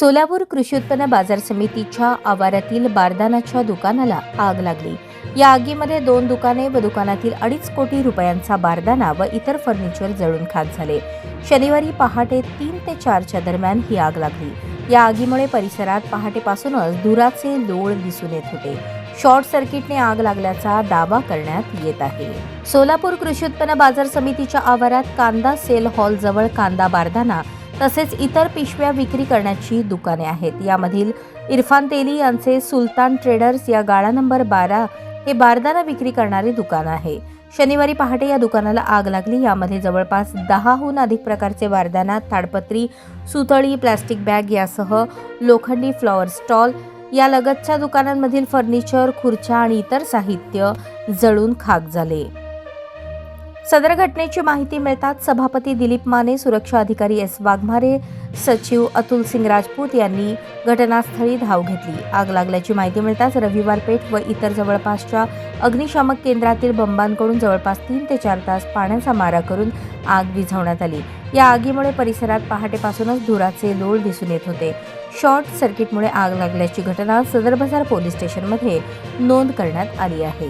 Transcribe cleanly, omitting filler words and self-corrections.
सोलापूर कृषी उत्पन्न बाजार समितीच्या आवारातील बारदानाच्या दुकानाला आग लागली। या आगीमध्ये 2 दुकाने व दुकानातील 2.5 कोटी रुपयांचा बारदाना व इतर फर्निचर जळून खाक झाले। शनिवारी पहाटे 3 ते 4च्या दरम्यान ही आग लागली। या आगीमुळे परिसरात पहाटेपासूनच धुराचे लोळ दिसून येत होते। शॉर्ट सर्किटने आग लागल्याचा दावा करण्यात येत आहे। सोलापूर कृषी उत्पन्न बाजार समितीच्या आवारात कांदा सेल हॉल जवळ कांदा बारदाना तसेच इतर पिशव्या विक्री करण्याची दुकाने आहेत। यामधील इरफान तेली यांचे सुलतान ट्रेडर्स या गाळा नंबर 12 हे बारदाना विक्री करणारे दुकान आहे। शनिवारी पहाटे या दुकानाला आग लागली। यामध्ये जवळपास 10हून अधिक प्रकारचे बारदाना, ताडपत्री, सुतळी, प्लास्टिक बॅग यासह लोखंडी फ्लॉवर स्टॉल, या लगतच्या दुकानांमधील फर्निचर, खुर्च्या आणि इतर साहित्य जळून खाक झाले। सदर घटनेची माहिती मिळताच सभापती दिलीप माने, सुरक्षा अधिकारी एस वाघमारे, सचिव अतुल सिंग राजपूत यांनी घटनास्थळी धाव घेतली। आग लागल्याची माहिती मिळताच रविवार पेठ व इतर जवळपासच्या अग्निशामक केंद्रातील बंबांकडून जवळपास 3 ते 4 तास पाण्याचा मारा करून आग विझवण्यात आली। या आगीमुळे परिसरात पहाटेपासूनच धुराचे लोळ दिसून येत होते। शॉर्ट सर्किटमुळे आग लागल्याची घटना सदर बाजार पोलीस स्टेशनमध्ये नोंद करण्यात आली आहे।